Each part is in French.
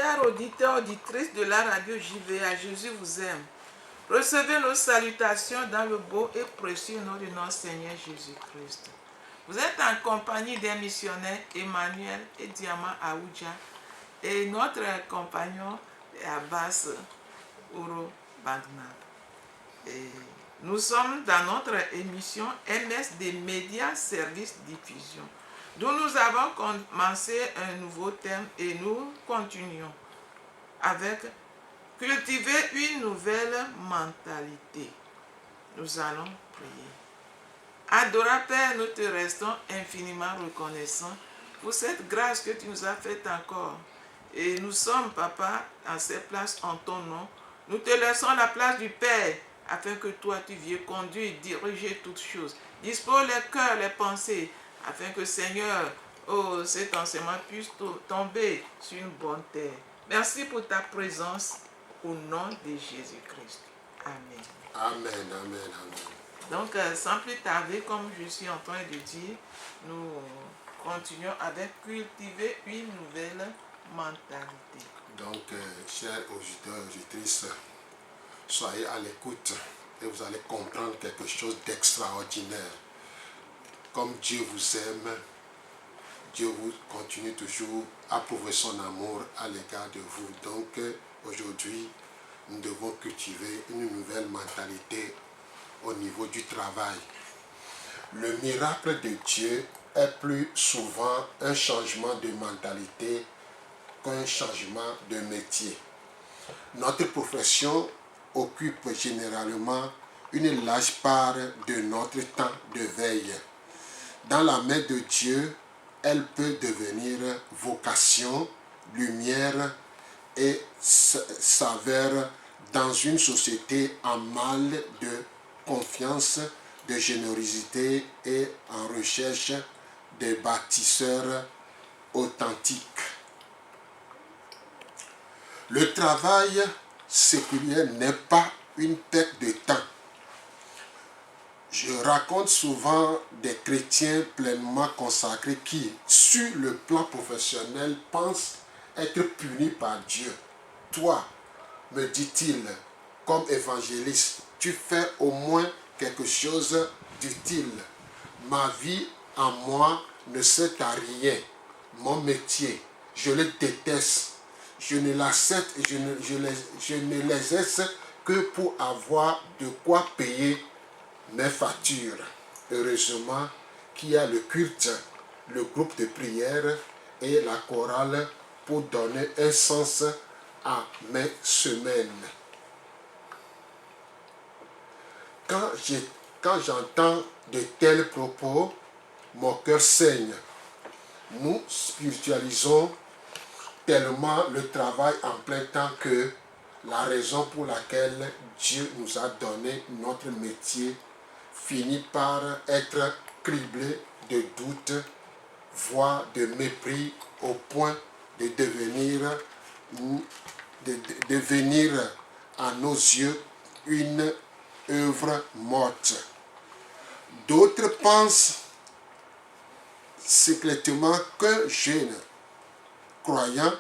Chers auditeurs, auditrices de la radio JVA, Jésus vous aime. Recevez nos salutations dans le beau et précieux nom de notre Seigneur Jésus-Christ. Vous êtes en compagnie des missionnaires Emmanuel et Diamant Aoudja et notre compagnon Abbas Ouro Bagnab. Nous sommes dans notre émission MS des médias services diffusion, d'où nous avons commencé un nouveau thème et nous continuons avec cultiver une nouvelle mentalité. Nous allons prier. Adorable Père, nous te restons infiniment reconnaissants pour cette grâce que tu nous as faite encore. Et nous sommes, Papa, en cette place en ton nom. Nous te laissons la place du Père afin que toi tu viennes conduire, diriger toutes choses. Dispose les cœurs, les pensées, afin que Seigneur, cet enseignement puisse tomber sur une bonne terre. Merci pour ta présence au nom de Jésus-Christ. Amen. Amen, amen, amen. Donc, sans plus tarder, comme je suis en train de dire, nous continuons avec cultiver une nouvelle mentalité. Donc, chers auditeurs et auditrices, soyez à l'écoute et vous allez comprendre quelque chose d'extraordinaire. Comme Dieu vous aime, Dieu vous continue toujours à prouver son amour à l'égard de vous. Donc, aujourd'hui, nous devons cultiver une nouvelle mentalité au niveau du travail. Le miracle de Dieu est plus souvent un changement de mentalité qu'un changement de métier. Notre profession occupe généralement une large part de notre temps de veille. Dans la main de Dieu, elle peut devenir vocation, lumière et saveur dans une société en mal de confiance, de générosité et en recherche de bâtisseurs authentiques. Le travail séculier n'est pas une perte de temps. Je raconte souvent des chrétiens pleinement consacrés qui, sur le plan professionnel, pensent être punis par Dieu. Toi, me dit-il, comme évangéliste, tu fais au moins quelque chose d'utile. Ma vie en moi ne sert à rien. Mon métier, je le déteste. Je ne l'accepte et je ne l'exerce que pour avoir de quoi payer mes factures. Heureusement qu'il y a le culte, le groupe de prière et la chorale pour donner un sens à mes semaines. Quand j'entends de tels propos, mon cœur saigne. Nous spiritualisons tellement le travail en plein temps que la raison pour laquelle Dieu nous a donné notre métier finit par être criblé de doutes, voire de mépris au point de devenir à nos yeux une œuvre morte. D'autres pensent secrètement qu'un jeune croyant,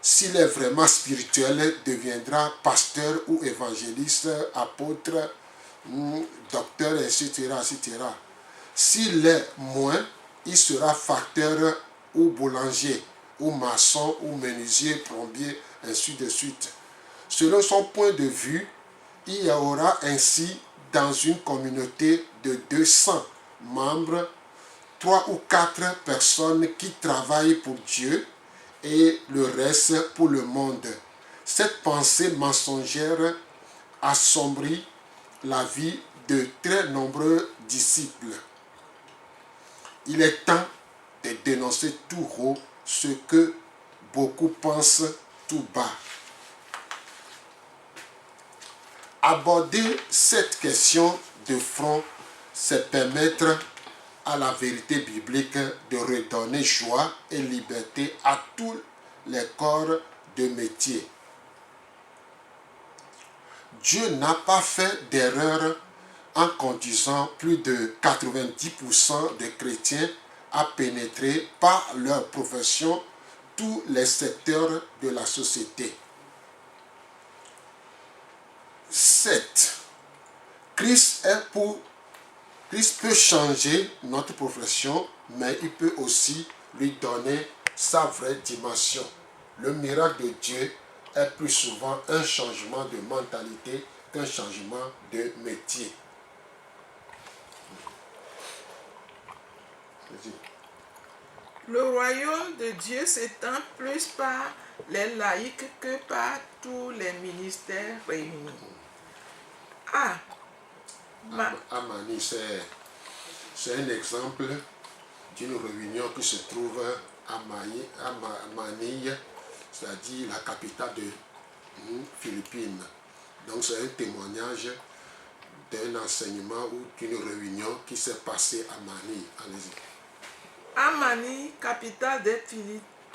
s'il est vraiment spirituel, deviendra pasteur ou évangéliste, apôtre, docteur, etc., etc. S'il est moins, il sera facteur ou boulanger, ou maçon, ou menuisier, plombier, ainsi de suite. Selon son point de vue, il y aura ainsi dans une communauté de 200 membres, 3 ou 4 personnes qui travaillent pour Dieu et le reste pour le monde. Cette pensée mensongère assombrit la vie de très nombreux disciples. Il est temps de dénoncer tout haut ce que beaucoup pensent tout bas. Aborder cette question de front, c'est permettre à la vérité biblique de redonner joie et liberté à tous les corps de métier. Dieu n'a pas fait d'erreur en conduisant plus de 90% des chrétiens à pénétrer par leur profession tous les secteurs de la société. 7. Christ peut changer notre profession, mais il peut aussi lui donner sa vraie dimension. Le miracle de Dieu est plus souvent un changement de mentalité qu'un changement de métier. Le royaume de Dieu s'étend plus par les laïcs que par tous les ministères réunis. Amani, c'est un exemple d'une réunion qui se trouve à Manille, c'est-à-dire la capitale de Philippines. Donc c'est un témoignage d'un enseignement ou d'une réunion qui s'est passée à Manille. Allez-y. À Manille, capitale des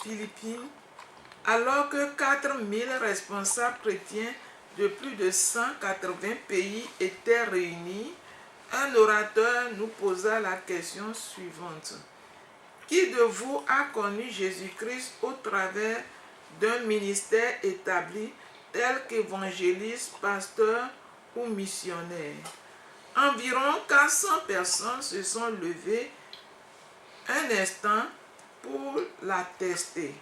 Philippines, alors que 4000 responsables chrétiens de plus de 180 pays étaient réunis, un orateur nous posa la question suivante. Qui de vous a connu Jésus-Christ au travers d'un ministère établi tel qu'évangéliste, pasteur ou missionnaire? Environ 400 personnes se sont levées un instant pour l'attester.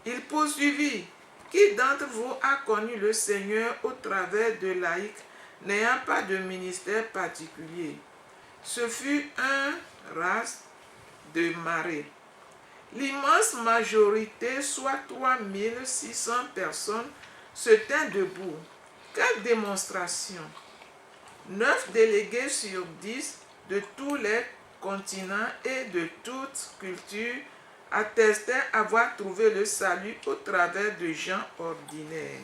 Il poursuivit. Qui d'entre vous a connu le Seigneur au travers de laïcs n'ayant pas de ministère particulier? Ce fut un raz de marée. L'immense majorité, soit 3600 personnes, se tint debout. Quelle démonstration! 9 délégués sur 10 de tous les continents et de toutes cultures attestaient avoir trouvé le salut au travers de gens ordinaires.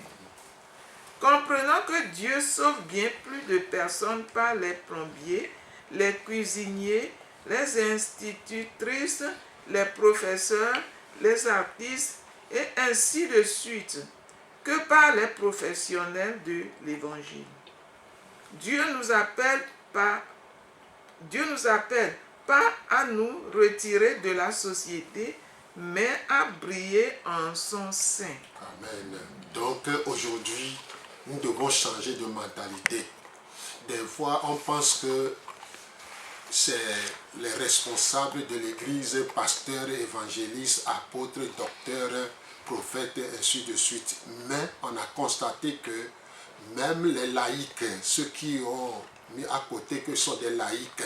Comprenant que Dieu sauve bien plus de personnes par les plombiers, les cuisiniers, les institutrices, les professeurs, les artistes et ainsi de suite, que par les professionnels de l'Évangile. Dieu nous appelle pas à nous retirer de la société, mais à briller en son sein. Amen. Donc aujourd'hui, nous devons changer de mentalité. Des fois, on pense que c'est les responsables de l'Église, pasteurs, évangélistes, apôtres, docteurs, prophètes, et ainsi de suite. Mais on a constaté que même les laïcs, ceux qui ont mis à côté que ce sont des laïcs,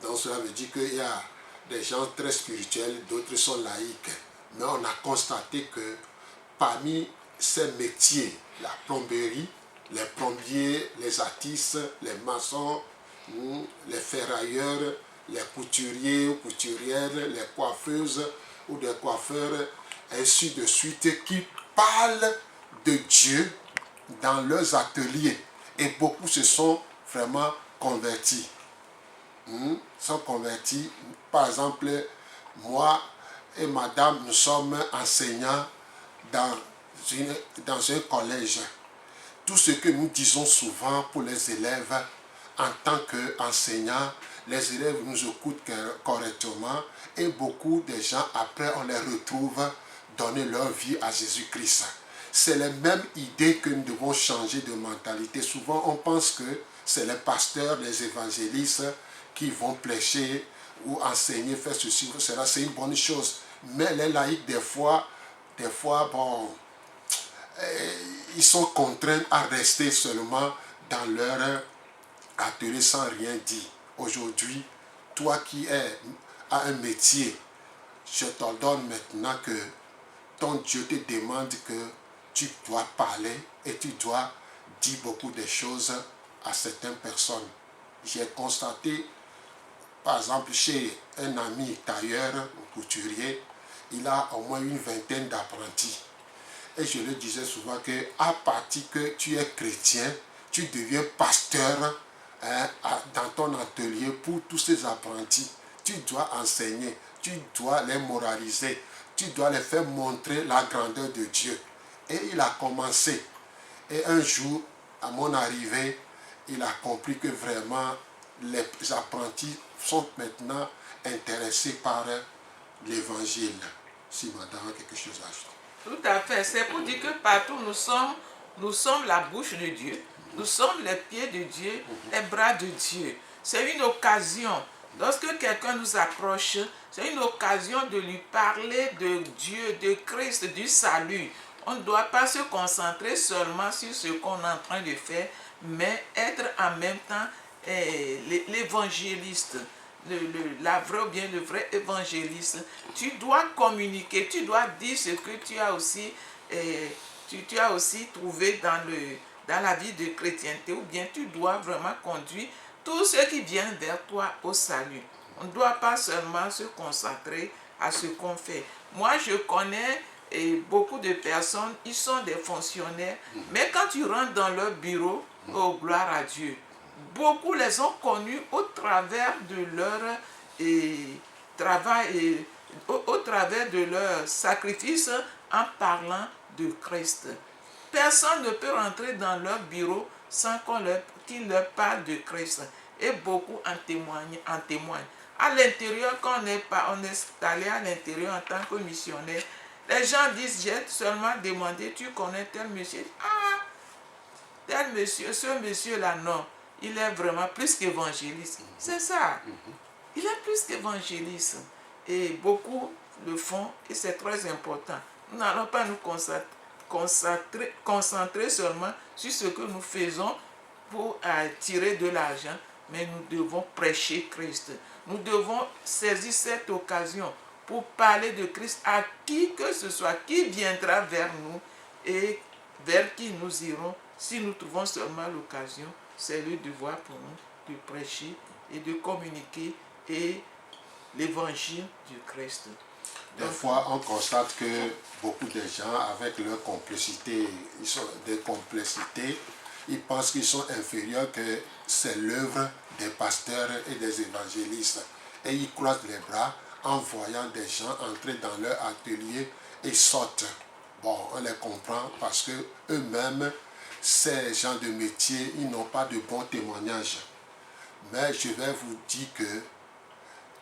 donc cela veut dire qu'il y a des gens très spirituels, d'autres sont laïcs. Mais on a constaté que parmi ces métiers, la plomberie, les plombiers, les artistes, les maçons, les ferrailleurs, les couturiers, couturières, les coiffeuses ou des coiffeurs, ainsi de suite, qui parlent de Dieu dans leurs ateliers. Et beaucoup se sont vraiment convertis. Sont convertis. Par exemple, moi et madame, nous sommes enseignants dans un collège. Tout ce que nous disons souvent pour les élèves, en tant qu'enseignants, les élèves nous écoutent correctement et beaucoup de gens, après, on les retrouve donner leur vie à Jésus-Christ. C'est les mêmes idées que nous devons changer de mentalité. Souvent, on pense que c'est les pasteurs, les évangélistes qui vont prêcher ou enseigner, faire ceci ou cela. C'est une bonne chose. Mais les laïcs, des fois, bon, ils sont contraints à rester seulement dans leur atelier sans rien dire. Aujourd'hui, toi qui as un métier, je t'ordonne maintenant que ton Dieu te demande que tu dois parler et tu dois dire beaucoup de choses à certaines personnes. J'ai constaté, par exemple, chez un ami tailleur ou couturier, il a au moins une vingtaine d'apprentis. Et je le disais souvent que à partir que tu es chrétien, tu deviens pasteur dans ton atelier pour tous ces apprentis. Tu dois enseigner, tu dois les moraliser, tu dois les faire montrer la grandeur de Dieu. Et il a commencé. Et un jour, à mon arrivée, il a compris que vraiment les apprentis sont maintenant intéressés par l'évangile. Si madame a quelque chose à ajouter. Tout à fait. C'est pour dire que partout nous sommes la bouche de Dieu. Nous sommes les pieds de Dieu, les bras de Dieu. C'est une occasion. Lorsque quelqu'un nous approche, c'est une occasion de lui parler de Dieu, de Christ, du salut. On ne doit pas se concentrer seulement sur ce qu'on est en train de faire, mais être en même temps l'évangéliste. La vraie ou bien le vrai évangéliste. Tu dois communiquer, tu dois dire ce que tu as aussi, tu as aussi trouvé dans la vie de chrétienté, ou bien tu dois vraiment conduire tous ceux qui viennent vers toi au salut. On ne doit pas seulement se concentrer à ce qu'on fait. Moi, je connais beaucoup de personnes, ils sont des fonctionnaires, mais quand tu rentres dans leur bureau, oh gloire à Dieu, beaucoup les ont connus au travers de leur travail, au travers de leur sacrifice en parlant de Christ. Personne ne peut rentrer dans leur bureau sans qu'ils leur parle de Christ. Et beaucoup en témoignent. À l'intérieur, quand on est allé à l'intérieur en tant que missionnaire, les gens disent, j'ai seulement demandé, tu connais tel monsieur? Ah, tel monsieur, ce monsieur-là, non. Il est vraiment plus qu'évangéliste. C'est ça. Il est plus qu'évangéliste. Et beaucoup le font et c'est très important. Nous n'allons pas nous concentrer seulement sur ce que nous faisons pour tirer de l'argent, mais nous devons prêcher Christ. Nous devons saisir cette occasion pour parler de Christ à qui que ce soit, qui viendra vers nous et vers qui nous irons si nous trouvons seulement l'occasion. C'est le devoir pour nous de prêcher et de communiquer et l'évangile du Christ. Des fois, on constate que beaucoup de gens, avec leur complexité, ils pensent qu'ils sont inférieurs, que c'est l'œuvre des pasteurs et des évangélistes. Et ils croisent les bras en voyant des gens entrer dans leur atelier et sortent. Bon, on les comprend parce que eux-mêmes, ces gens de métier, ils n'ont pas de bons témoignages. Mais je vais vous dire que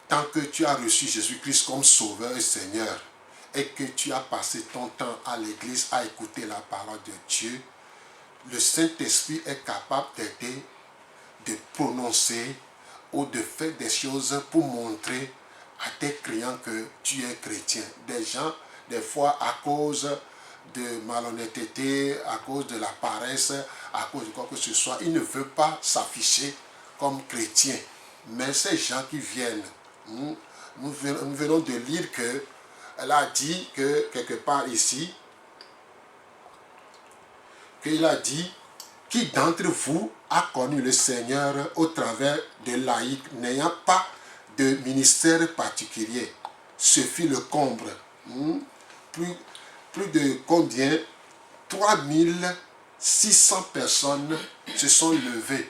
tant que tu as reçu Jésus-Christ comme Sauveur et Seigneur et que tu as passé ton temps à l'église à écouter la parole de Dieu, le Saint-Esprit est capable d'aider, de prononcer ou de faire des choses pour montrer à tes clients que tu es chrétien. Des gens, des fois, à cause de malhonnêteté, à cause de la paresse, à cause de quoi que ce soit, ils ne veulent pas s'afficher comme chrétiens. Mais ces gens qui viennent, nous venons de lire qu'elle a dit que quelque part ici, qu'il a dit, qui d'entre vous a connu le Seigneur au travers de laïcs n'ayant pas de ministère particulier? Ce fut le comble. Plus de combien? 3600 personnes se sont levées.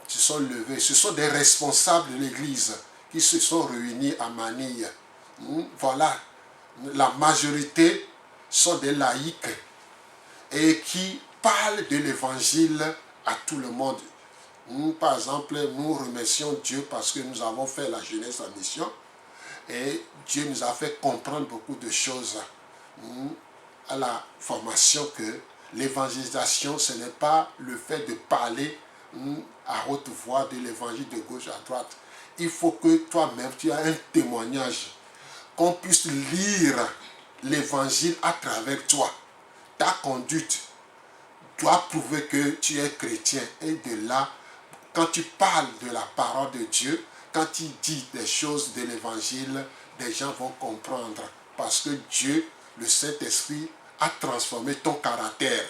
Ce sont des responsables de l'Église qui se sont réunis à Manille. Voilà, la majorité sont des laïcs et qui parlent de l'Évangile à tout le monde. Par exemple, nous remercions Dieu parce que nous avons fait la jeunesse en mission et Dieu nous a fait comprendre beaucoup de choses à la formation, que l'évangélisation, ce n'est pas le fait de parler à haute voix de l'évangile de gauche à droite. Il faut que toi-même, tu aies un témoignage, qu'on puisse lire l'évangile à travers toi. Ta conduite doit prouver que tu es chrétien. Et de là, quand tu parles de la parole de Dieu, quand tu dis des choses de l'évangile, les gens vont comprendre. Parce que Dieu, le Saint-Esprit, a transformé ton caractère.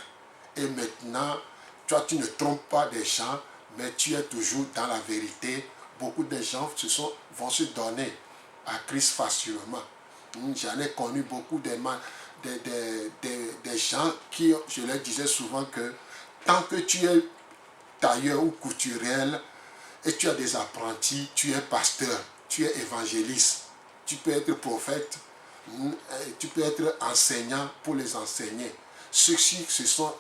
Et maintenant, toi, tu ne trompes pas des gens, mais tu es toujours dans la vérité. Beaucoup de gens vont se donner à Christ facilement. J'en ai connu beaucoup des gens qui, je leur disais souvent que tant que tu es tailleur ou couturier et tu as des apprentis, tu es pasteur, tu es évangéliste, tu peux être prophète, tu peux être enseignant pour les enseigner. Ceux-ci se sont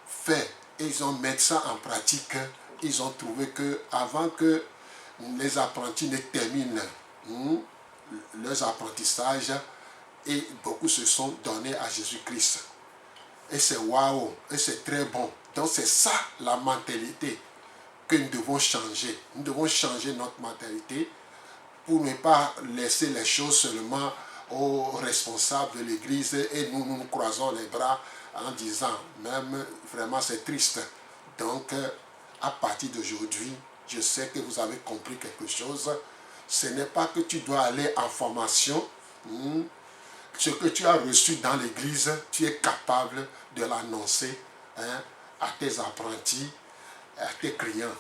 faits et ils ont mis ça en pratique. Ils ont trouvé que avant que les apprentis ne terminent leurs apprentissages, et beaucoup se sont donnés à Jésus-Christ. Et c'est waouh, et c'est très bon. Donc c'est ça la mentalité que nous devons changer. Nous devons changer notre mentalité pour ne pas laisser les choses seulement aux responsables de l'Église et nous croisons les bras en disant, même vraiment c'est triste. Donc à partir d'aujourd'hui, je sais que vous avez compris quelque chose. Ce n'est pas que tu dois aller en formation. Ce que tu as reçu dans l'église, tu es capable de l'annoncer à tes apprentis, à tes clients.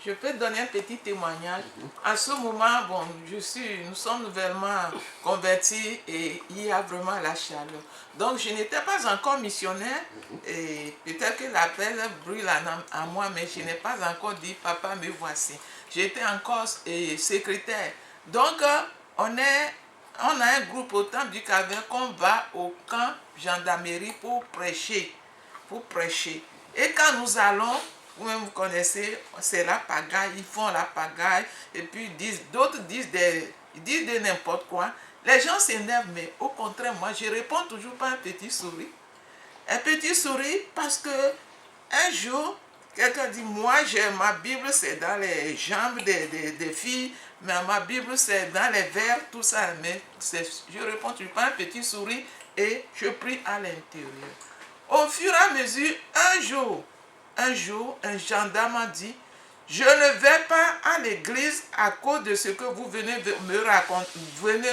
Je peux donner un petit témoignage. À ce moment, bon, nous sommes nouvellement convertis et il y a vraiment la chaleur. Donc, je n'étais pas encore missionnaire et peut-être que l'appel brûle à moi, mais je n'ai pas encore dit, papa, me voici. J'étais encore secrétaire. Donc, on a un groupe au temple du Calvaire qu'on va au camp gendarmerie pour prêcher. Et quand nous allons, vous-même vous connaissez, c'est la pagaille, ils font la pagaille, et puis d'autres disent de n'importe quoi. Les gens s'énervent, mais au contraire, moi, je réponds toujours par un petit sourire. Un petit sourire parce que un jour, quelqu'un dit, moi, ma Bible, c'est dans les jambes des filles, mais ma Bible, c'est dans les verres, tout ça. Mais je réponds toujours par un petit sourire et je prie à l'intérieur. Au fur et à mesure, un jour, un gendarme a dit, je ne vais pas à l'église à cause de ce que vous venez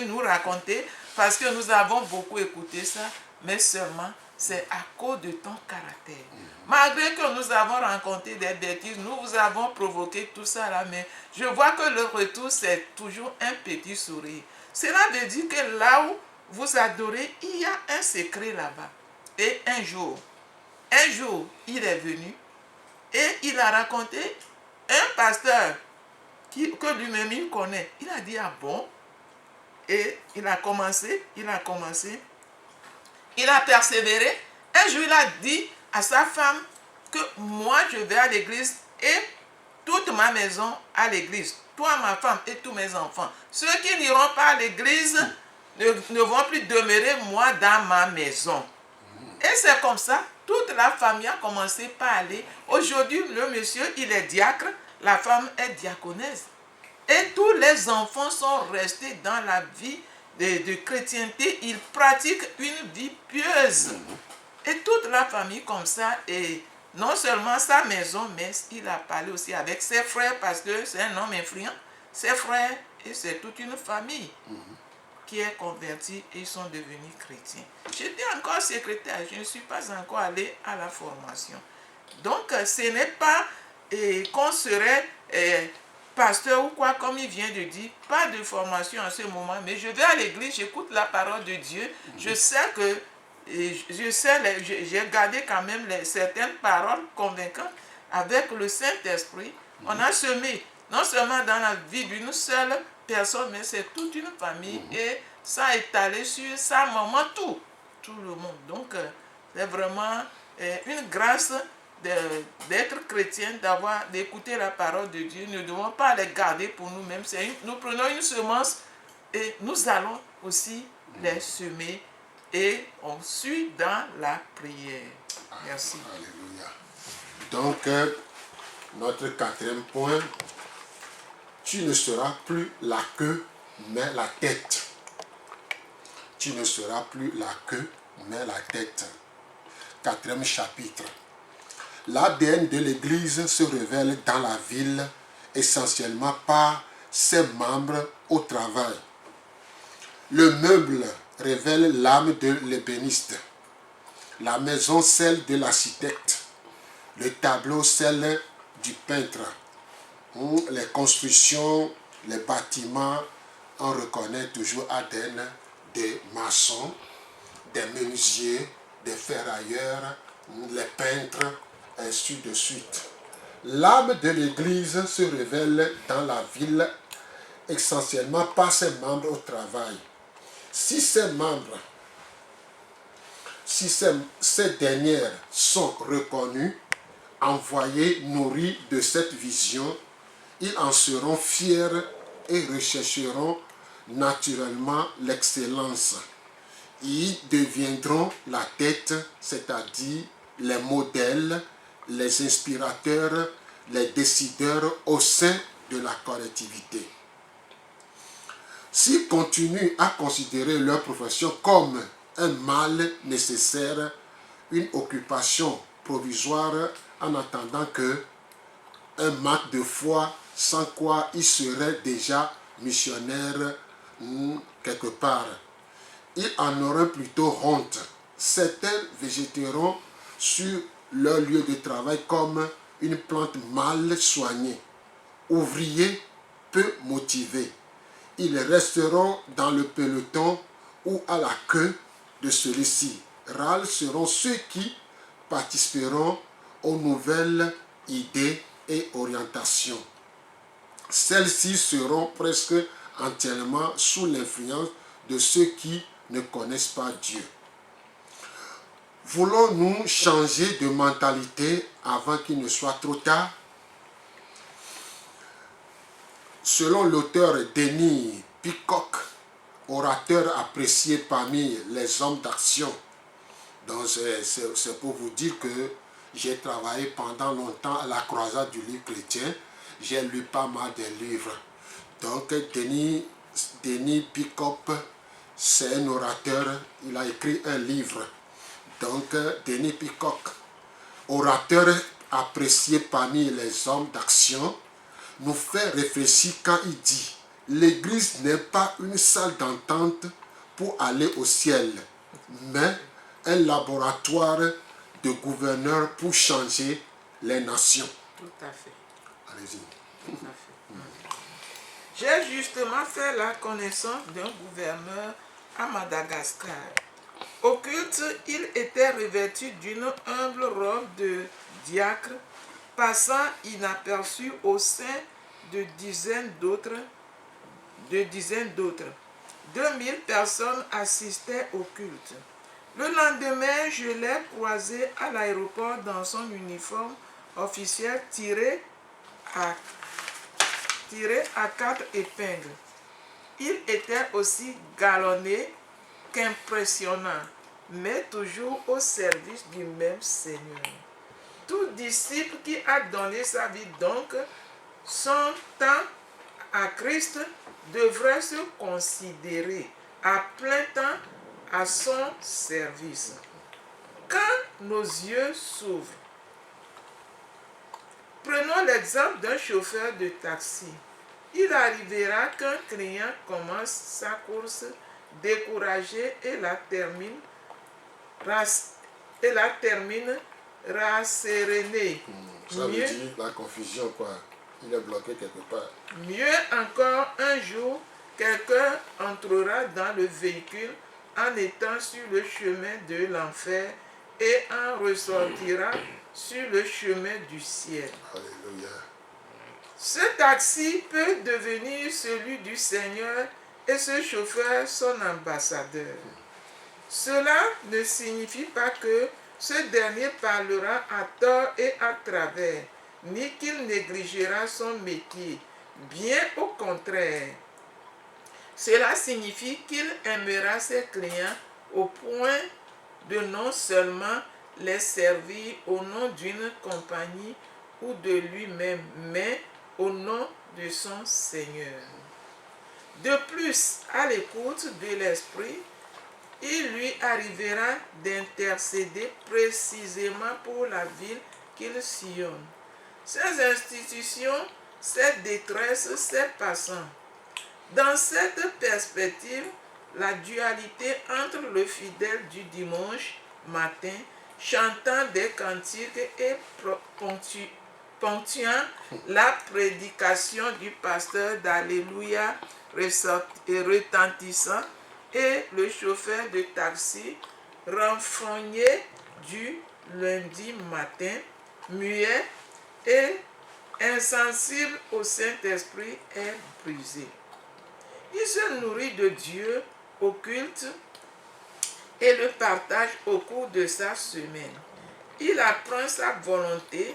nous raconter, parce que nous avons beaucoup écouté ça, mais seulement c'est à cause de ton caractère. Malgré que nous avons rencontré des bêtises, nous vous avons provoqué tout ça là, mais je vois que le retour, c'est toujours un petit sourire. Cela veut dire que là où vous adorez, il y a un secret là-bas. Et un jour, il est venu et il a raconté un pasteur que lui-même il connaît. Il a dit, ah bon? Et il a commencé, il a persévéré. Un jour, il a dit à sa femme que moi, je vais à l'église et toute ma maison à l'église. Toi, ma femme et tous mes enfants. Ceux qui n'iront pas à l'église ne vont plus demeurer, moi, dans ma maison. Et c'est comme ça, toute la famille a commencé par aller. Aujourd'hui, le monsieur, il est diacre, la femme est diaconesse. Et tous les enfants sont restés dans la vie de chrétienté. Ils pratiquent une vie pieuse. Et toute la famille comme ça, et non seulement sa maison, mais il a parlé aussi avec ses frères, parce que c'est un homme influent. Ses frères, et c'est toute une famille qui est convertie et ils sont devenus chrétiens. J'étais encore secrétaire, je ne suis pas encore allé à la formation. Donc, ce n'est pas qu'on serait pasteur ou quoi, comme il vient de dire, pas de formation en ce moment, mais je vais à l'église, j'écoute la parole de Dieu, je sais que, j'ai gardé quand même certaines paroles convaincantes avec le Saint-Esprit. On a semé, non seulement dans la vie d'une seule personne, mais c'est toute une famille et ça a étalé sur sa maman, tout le monde. Donc, c'est vraiment une grâce d'être chrétien, d'écouter la parole de Dieu. Nous ne devons pas les garder pour nous-mêmes. Nous prenons une semence et nous allons aussi les semer et on suit dans la prière. Merci. Alléluia. Donc, notre quatrième point, tu ne seras plus la queue, mais la tête. Tu ne seras plus la queue, mais la tête. Quatrième chapitre. L'ADN de l'Église se révèle dans la ville essentiellement par ses membres au travail. Le meuble révèle l'âme de l'ébéniste, la maison celle de l'architecte, le tableau celle du peintre. Les constructions, les bâtiments, on reconnaît toujours ADN des maçons, des menuisiers, des ferrailleurs, les peintres, ainsi de suite. L'âme de l'Église se révèle dans la ville essentiellement par ses membres au travail. Si ces dernières sont reconnues, envoyées, nourries de cette vision, ils en seront fiers et rechercheront naturellement l'excellence. ils deviendront la tête, c'est-à-dire les modèles, les inspirateurs, les décideurs au sein de la collectivité. S'ils continuent à considérer leur profession comme un mal nécessaire, une occupation provisoire en attendant que un manque de foi sans quoi ils seraient déjà missionnaires quelque part, ils en auront plutôt honte. Certains végéteront sur leur lieu de travail comme une plante mal soignée. Ouvriers peu motivés, ils resteront dans le peloton ou à la queue de celui-ci. Rares seront ceux qui participeront aux nouvelles idées et orientations. Celles-ci seront presque entièrement sous l'influence de ceux qui ne connaissent pas Dieu. Voulons-nous changer de mentalité avant qu'il ne soit trop tard? Selon l'auteur Denis Peacock, orateur apprécié parmi les hommes d'action, donc c'est pour vous dire que j'ai travaillé pendant longtemps à la croisade du livre chrétien, j'ai lu pas mal de livres. Donc Denis Peacock, c'est un orateur, il a écrit un livre. Donc Denis Peacock, orateur apprécié parmi les hommes d'action, nous fait réfléchir quand il dit « L'Église n'est pas une salle d'entente pour aller au ciel, mais un laboratoire de gouverneurs pour changer les nations. » Tout à fait. Allez-y. Tout à fait. J'ai justement fait la connaissance d'un gouverneur à Madagascar. Au culte, il était revêtu d'une humble robe de diacre, passant inaperçu au sein de dizaines d'autres. 2000 personnes assistaient au culte. Le lendemain, je l'ai croisé à l'aéroport dans son uniforme officiel tiré à 4 épingles. Il était aussi galonné qu'impressionnant, mais toujours au service du même Seigneur. Tout disciple qui a donné sa vie donc son temps à Christ devrait se considérer à plein temps à son service. Quand nos yeux s'ouvrent, prenons l'exemple d'un chauffeur de taxi. Il arrivera qu'un client commence sa course découragé et la termine rasséréné. Ça veut dire la confusion, quoi. Il est bloqué quelque part. Mieux encore, un jour, quelqu'un entrera dans le véhicule en étant sur le chemin de l'enfer et en ressortira sur le chemin du ciel. Alléluia. Ce taxi peut devenir celui du Seigneur et ce chauffeur son ambassadeur. Cela ne signifie pas que ce dernier parlera à tort et à travers, ni qu'il négligera son métier. Bien au contraire. Cela signifie qu'il aimera ses clients au point de non seulement les servir au nom d'une compagnie ou de lui-même, mais au nom de son Seigneur. De plus, à l'écoute de l'Esprit, il lui arrivera d'intercéder précisément pour la ville qu'il sillonne. Ces institutions, cette détresse, ces passants. Dans cette perspective, la dualité entre le fidèle du dimanche matin, chantant des cantiques et ponctuant la prédication du pasteur d'Alléluia retentissant, et le chauffeur de taxi renfrogné du lundi matin, muet et insensible au Saint-Esprit est brisé. Il se nourrit de Dieu au culte et le partage au cours de sa semaine. Il apprend sa volonté.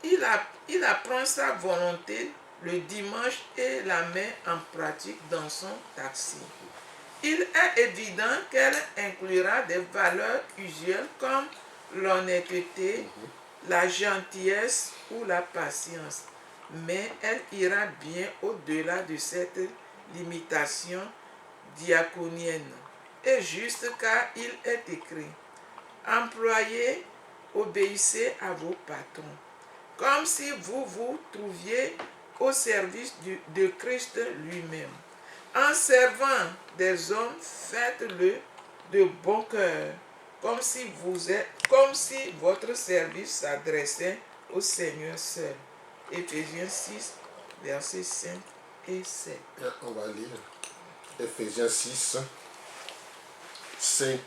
Il apprend sa volonté le dimanche et la met en pratique dans son taxi. il est évident qu'elle inclura des valeurs usuelles comme l'honnêteté, la gentillesse ou la patience. Mais elle ira bien au-delà de cette limitation diaconienne. Et juste car il est écrit, employés, obéissez à vos patrons, comme si vous vous trouviez au service de Christ lui-même. En servant des hommes, faites-le de bon cœur, comme si votre service s'adressait au Seigneur seul. Éphésiens 6, versets 5 et 7. On va lire Éphésiens 6, 5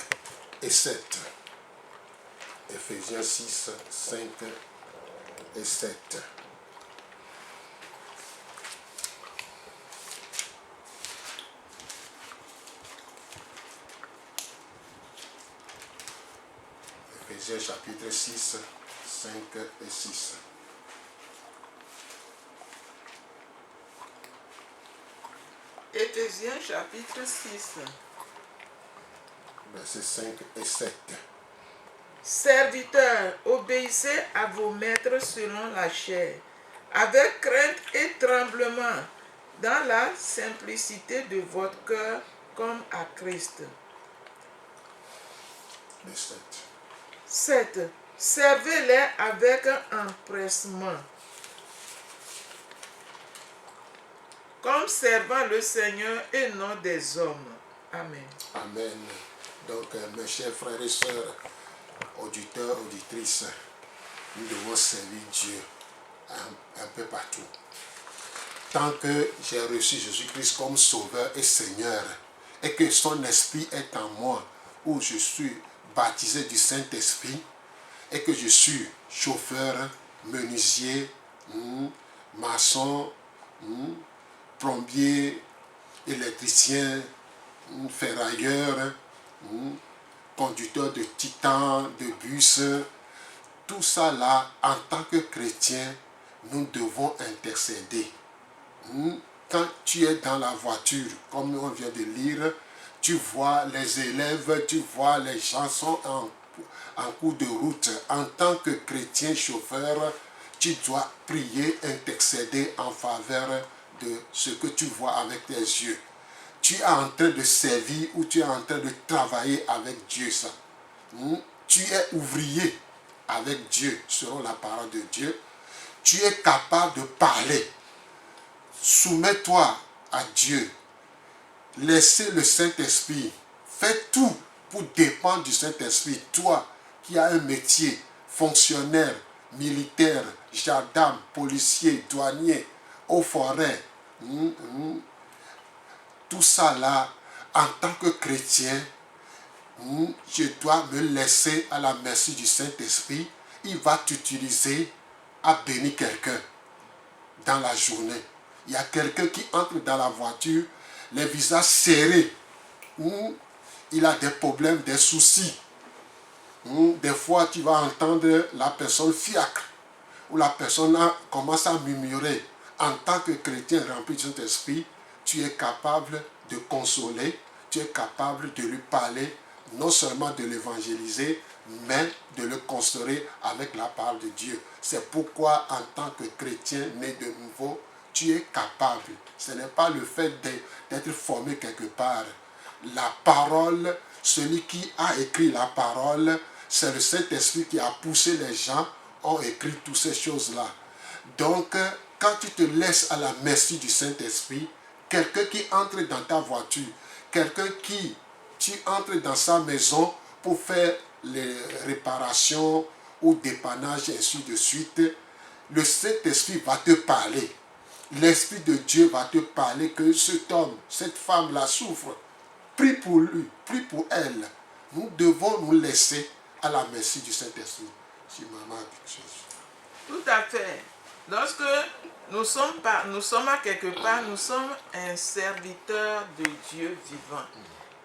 et 7. Éphésiens 6, 5 et 7. Éphésiens chapitre 6, 5 et 6. Éphésiens chapitre 6. Versets 5 et 7. Serviteurs, obéissez à vos maîtres selon la chair, avec crainte et tremblement, dans la simplicité de votre cœur, comme à Christ. 7. Servez-les avec un empressement, comme servant le Seigneur et non des hommes. Amen. Amen. Donc, mes chers frères et sœurs, auditeurs, auditrices, nous devons servir Dieu un peu partout. Tant que j'ai reçu Jésus-Christ comme Sauveur et Seigneur, et que son Esprit est en moi, où je suis baptisé du Saint-Esprit, et que je suis chauffeur, menuisier, maçon, plombier, électricien, ferrailleur, conducteur de titan, de bus, tout ça là, en tant que chrétien, nous devons intercéder. Quand tu es dans la voiture, comme on vient de lire, tu vois les élèves, tu vois les gens sont en cours de route. En tant que chrétien chauffeur, tu dois prier, intercéder en faveur de ce que tu vois avec tes yeux. Tu es en train de servir ou tu es en train de travailler avec Dieu. Ça. Tu es ouvrier avec Dieu, selon la parole de Dieu. Tu es capable de parler. Soumets-toi à Dieu. Laissez le Saint-Esprit. Fais tout pour dépendre du Saint-Esprit. Toi qui as un métier, fonctionnaire, militaire, gendarme, policier, douanier, eaux forêt, tout ça là, en tant que chrétien, je dois me laisser à la merci du Saint-Esprit. Il va t'utiliser à bénir quelqu'un dans la journée. Il y a quelqu'un qui entre dans la voiture, les visages serrés, il a des problèmes, des soucis. Des fois, tu vas entendre la personne fiacre, ou la personne commence à murmurer. En tant que chrétien rempli de Saint-Esprit, tu es capable de consoler, tu es capable de lui parler, non seulement de l'évangéliser, mais de le construire avec la parole de Dieu. C'est pourquoi, en tant que chrétien né de nouveau, tu es capable. Ce n'est pas le fait d'être formé quelque part. La parole, celui qui a écrit la parole, c'est le Saint-Esprit qui a poussé les gens, ont écrit toutes ces choses-là. Donc, quand tu te laisses à la merci du Saint-Esprit, quelqu'un qui entre dans ta voiture, quelqu'un qui entre dans sa maison pour faire les réparations ou dépannage, et ainsi de suite, le Saint-Esprit va te parler. L'Esprit de Dieu va te parler que cet homme, cette femme-là souffre. Prie pour lui, prie pour elle. Nous devons nous laisser à la merci du Saint-Esprit. Si maman a quelque chose. Tout à fait. Lorsque nous sommes à quelque part, nous sommes un serviteur de Dieu vivant.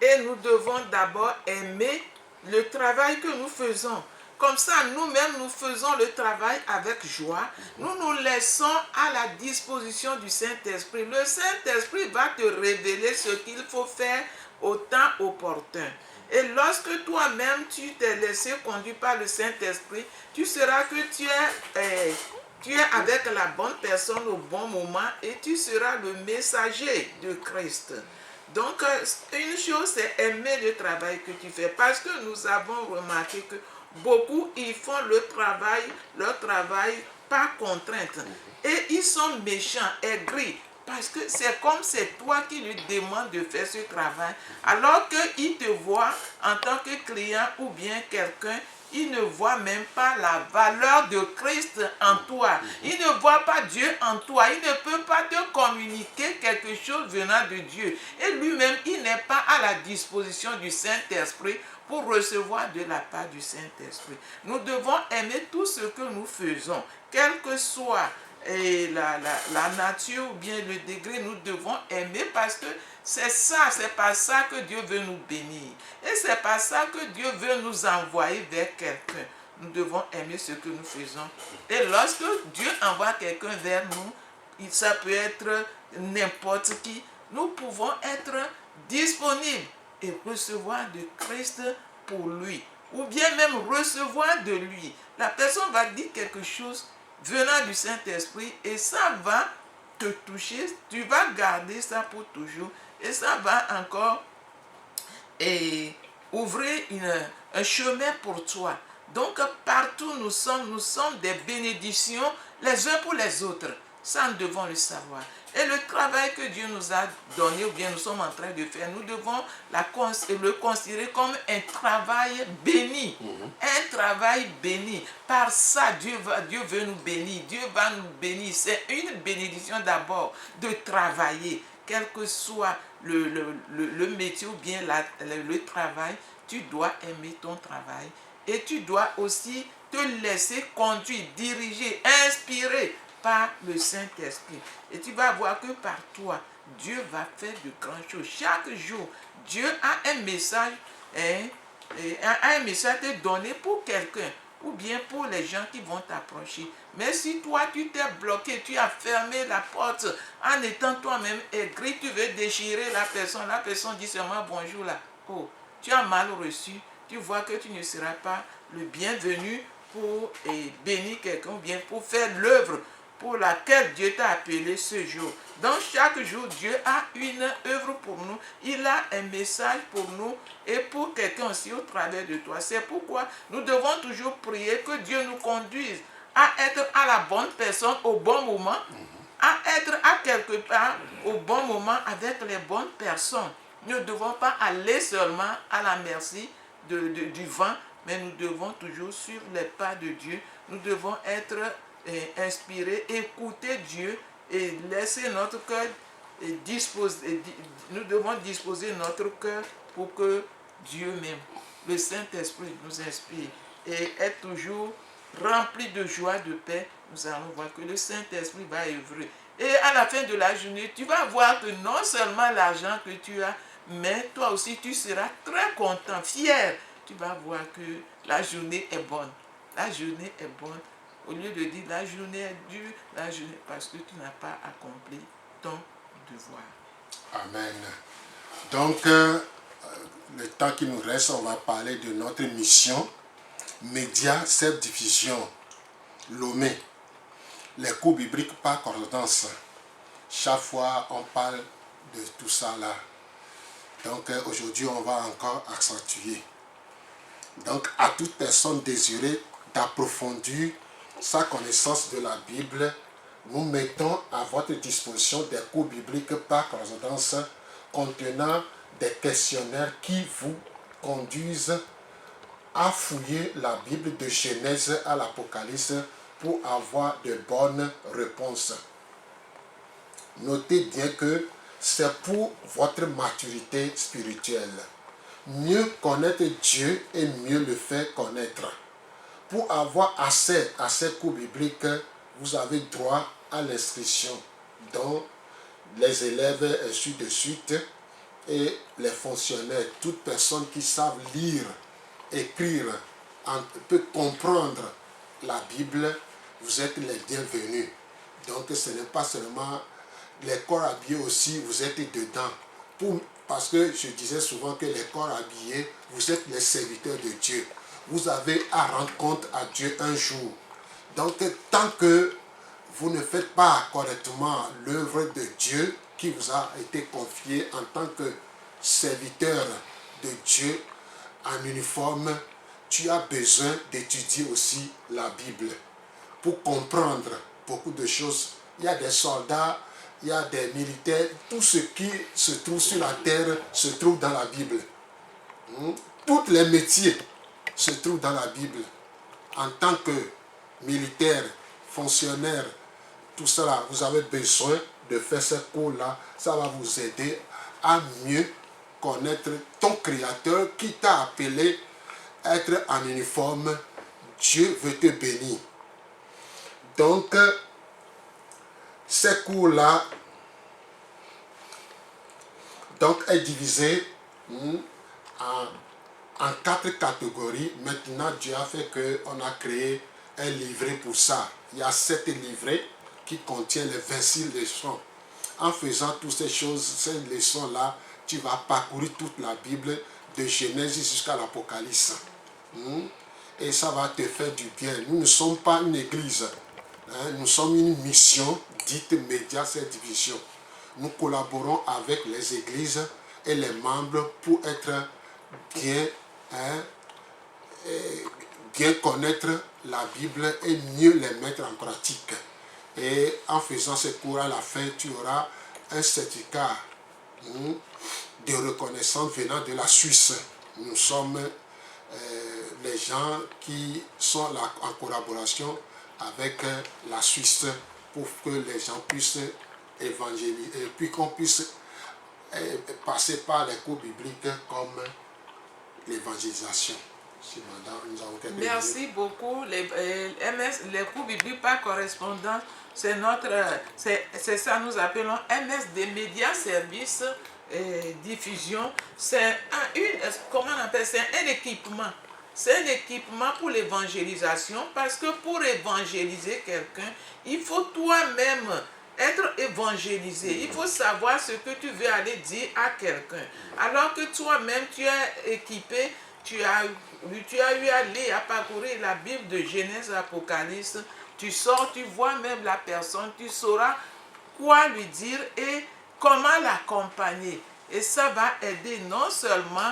Et nous devons d'abord aimer le travail que nous faisons. Comme ça, nous-mêmes, nous faisons le travail avec joie. Nous nous laissons à la disposition du Saint-Esprit. Le Saint-Esprit va te révéler ce qu'il faut faire au temps opportun. Et lorsque toi-même tu t'es laissé conduire par le Saint-Esprit, tu sauras que tu es avec la bonne personne au bon moment et tu seras le messager de Christ. Donc, une chose, c'est aimer le travail que tu fais. Parce que nous avons remarqué que beaucoup, ils font leur travail par contrainte. Et ils sont méchants, aigris. Parce que c'est comme c'est toi qui lui demandes de faire ce travail. Alors qu'il te voit en tant que client ou bien quelqu'un, il ne voit même pas la valeur de Christ en toi. Il ne voit pas Dieu en toi. Il ne peut pas te communiquer quelque chose venant de Dieu. Et lui-même, il n'est pas à la disposition du Saint-Esprit pour recevoir de la part du Saint-Esprit. Nous devons aimer tout ce que nous faisons, quel que soit la nature ou bien le degré, nous devons aimer parce que c'est ça, c'est par ça que Dieu veut nous bénir. Et c'est par ça que Dieu veut nous envoyer vers quelqu'un. Nous devons aimer ce que nous faisons. Et lorsque Dieu envoie quelqu'un vers nous, ça peut être n'importe qui, nous pouvons être disponibles et recevoir de Christ pour lui. Ou bien même recevoir de lui. La personne va dire quelque chose venant du Saint-Esprit et ça va te toucher, tu vas garder ça pour toujours et ça va encore ouvrir un chemin pour toi. Donc partout nous sommes des bénédictions les uns pour les autres. Ça, nous devons le savoir. Et le travail que Dieu nous a donné, ou bien nous sommes en train de faire, nous devons le considérer comme un travail béni. Un travail béni. Par ça, Dieu veut nous bénir. Dieu va nous bénir. C'est une bénédiction d'abord de travailler. Quel que soit le métier ou bien le travail, tu dois aimer ton travail. Et tu dois aussi te laisser conduire, diriger, inspirer par le Saint-Esprit. Et tu vas voir que par toi, Dieu va faire de grandes choses. Chaque jour, Dieu a un message, un message te donné pour quelqu'un ou bien pour les gens qui vont t'approcher. Mais si toi, tu t'es bloqué, tu as fermé la porte en étant toi-même aigri, tu veux déchirer la personne dit seulement bonjour là. Oh, tu as mal reçu, tu vois que tu ne seras pas le bienvenu pour bénir quelqu'un ou bien pour faire l'œuvre pour laquelle Dieu t'a appelé ce jour. Donc chaque jour, Dieu a une œuvre pour nous. Il a un message pour nous et pour quelqu'un aussi au travers de toi. C'est pourquoi nous devons toujours prier que Dieu nous conduise à être à la bonne personne au bon moment, à être à quelque part au bon moment avec les bonnes personnes. Nous ne devons pas aller seulement à la merci du vent, mais nous devons toujours suivre les pas de Dieu. Nous devons être inspirer, écouter Dieu et laisser notre cœur disposer. Nous devons disposer notre cœur pour que Dieu même, le Saint-Esprit, nous inspire et être toujours rempli de joie, de paix. Nous allons voir que le Saint-Esprit va œuvrer. Et à la fin de la journée, tu vas voir que non seulement l'argent que tu as, mais toi aussi tu seras très content, fier. Tu vas voir que la journée est bonne. La journée est bonne. Au lieu de dire la journée est dure, la journée parce que tu n'as pas accompli ton devoir. Amen. Donc, le temps qui nous reste, on va parler de notre mission. Média, self-diffusion, Lomé. Les cours bibliques par concordance. Chaque fois, on parle de tout ça là. Donc, aujourd'hui, on va encore accentuer. Donc, à toute personne désirée d'approfondir sa connaissance de la Bible, nous mettons à votre disposition des cours bibliques par correspondance contenant des questionnaires qui vous conduisent à fouiller la Bible de Genèse à l'Apocalypse pour avoir de bonnes réponses. Notez bien que c'est pour votre maturité spirituelle. Mieux connaître Dieu et mieux le faire connaître. Pour avoir accès à ces cours bibliques, vous avez droit à l'inscription, dont les élèves ainsi de suite et les fonctionnaires, toute personne qui savent lire, écrire, peut comprendre la Bible, vous êtes les bienvenus. Donc ce n'est pas seulement les corps habillés aussi, vous êtes dedans. Pour parce que je disais souvent que les corps habillés, vous êtes les serviteurs de Dieu. Vous avez à rendre compte à Dieu un jour. Donc, tant que vous ne faites pas correctement l'œuvre de Dieu qui vous a été confiée en tant que serviteur de Dieu en uniforme, tu as besoin d'étudier aussi la Bible pour comprendre beaucoup de choses. Il y a des soldats, il y a des militaires, tout ce qui se trouve sur la terre se trouve dans la Bible. Tous les métiers se trouvent dans la Bible. En tant que militaire, fonctionnaire, tout cela, vous avez besoin de faire ce cours-là. Ça va vous aider à mieux connaître ton Créateur qui t'a appelé à être en uniforme. Dieu veut te bénir. Donc, ces cours-là est divisé en 4 catégories. Maintenant, Dieu a fait qu'on a créé un livret pour ça. Il y a 7 livrets qui contiennent les 26 leçons. En faisant toutes ces choses, ces leçons-là, tu vas parcourir toute la Bible de Genèse jusqu'à l'Apocalypse. Et ça va te faire du bien. Nous ne sommes pas une église. Nous sommes une mission dite Média Cette Division. Nous collaborons avec les églises et les membres pour être bien connaître la Bible et mieux les mettre en pratique. Et en faisant ce cours à la fin, tu auras un certificat de reconnaissance venant de la Suisse. Nous sommes les gens qui sont là en collaboration avec la Suisse pour que les gens puissent évangéliser et puis qu'on puisse passer par les cours bibliques comme l'évangélisation. Merci beaucoup. Les cours bibliques par correspondance, c'est ça nous appelons MSD Média Service Diffusion. C'est un équipement. C'est un équipement pour l'évangélisation, parce que pour évangéliser quelqu'un, il faut toi-même être évangélisé. Il faut savoir ce que tu veux aller dire à quelqu'un. Alors que toi-même, tu es équipé, tu as eu à lire, à parcourir la Bible de Genèse à Apocalypse. Tu sors, tu vois même la personne, tu sauras quoi lui dire et comment l'accompagner. Et ça va aider non seulement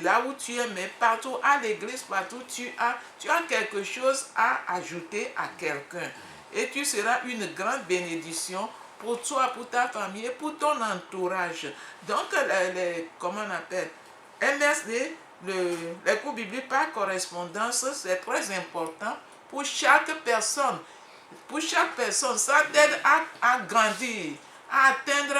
là où tu es, mais partout à l'église, partout tu as quelque chose à ajouter à quelqu'un. Et tu seras une grande bénédiction pour toi, pour ta famille et pour ton entourage. Donc, comment on appelle, MSD, les cours bibliques par correspondance, c'est très important pour chaque personne. Pour chaque personne, ça t'aide à grandir, à atteindre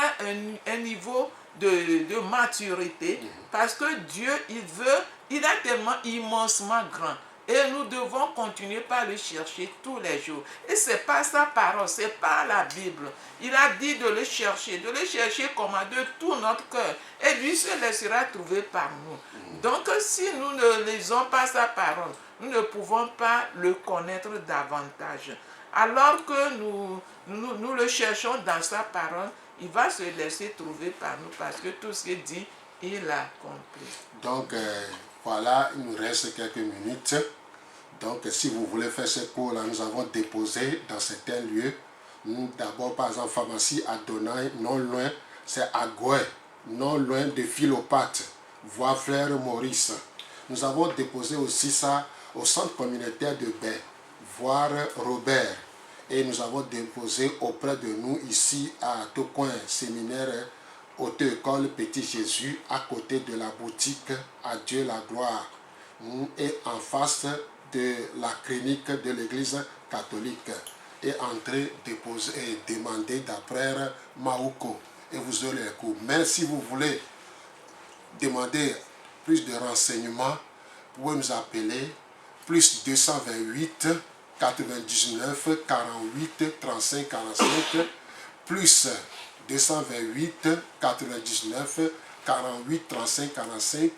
un niveau de maturité, parce que Dieu, il est tellement immensement grand. Et nous devons continuer par le chercher tous les jours. Et ce n'est pas sa parole, ce n'est pas la Bible. Il a dit de le chercher comment? De tout notre cœur. Et lui se laissera trouver par nous. Donc si nous ne lisons pas sa parole, nous ne pouvons pas le connaître davantage. Alors que nous le cherchons dans sa parole, il va se laisser trouver par nous, parce que tout ce qu'il dit, il a compris. Donc voilà, il nous reste quelques minutes. Donc si vous voulez faire ce cours-là, nous avons déposé dans certains lieux. D'abord, par exemple, pharmacie à Donai, non loin, c'est à Gouet, non loin de Philopathe, voie Frère Maurice. Nous avons déposé aussi ça au centre communautaire de Baie, voire Robert. Et nous avons déposé auprès de nous ici à Tocoin, séminaire Auto-école Petit Jésus, à côté de la boutique À Dieu la gloire, et en face de la clinique de l'église catholique. Et entrez, déposer et demander d'après Maouko, et vous aurez les cours. Mais si vous voulez demander plus de renseignements, vous pouvez nous appeler plus 228 99 48 35 45, plus 228 99 48 35 45,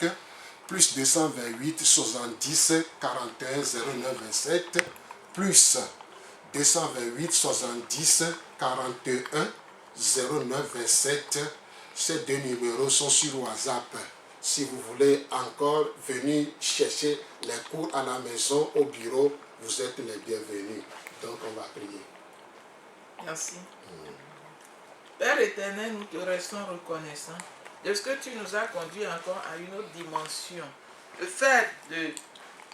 plus 228 70 41 09 27, plus 228 70 41 09 27. Ces 2 numéros sont sur WhatsApp. Si vous voulez encore venir chercher les cours à la maison, au bureau, vous êtes les bienvenus. Donc on va prier. Merci. Père éternel, nous te restons reconnaissants de ce que tu nous as conduit encore à une autre dimension. Le fait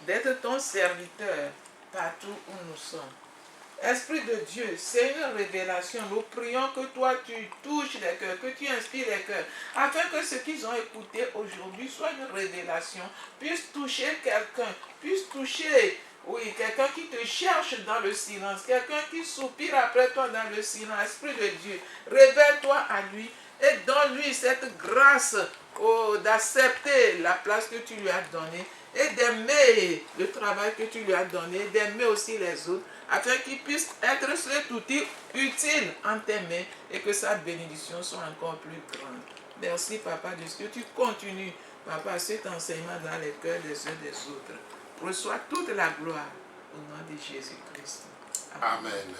d'être ton serviteur partout où nous sommes. Esprit de Dieu, c'est une révélation. Nous prions que toi, tu touches les cœurs, que tu inspires les cœurs, afin que ce qu'ils ont écouté aujourd'hui soit une révélation, puisse toucher quelqu'un, puisse toucher, oui, quelqu'un qui te cherche dans le silence, quelqu'un qui soupire après toi dans le silence. Esprit de Dieu, révèle-toi à lui et donne-lui cette grâce d'accepter la place que tu lui as donnée et d'aimer le travail que tu lui as donné, d'aimer aussi les autres, afin qu'il puisse être cet outil utile en tes mains et que sa bénédiction soit encore plus grande. Merci, Papa, de ce que tu continues, Papa, cet enseignement dans les cœurs des uns des autres. Reçois toute la gloire au nom de Jésus-Christ. Amen.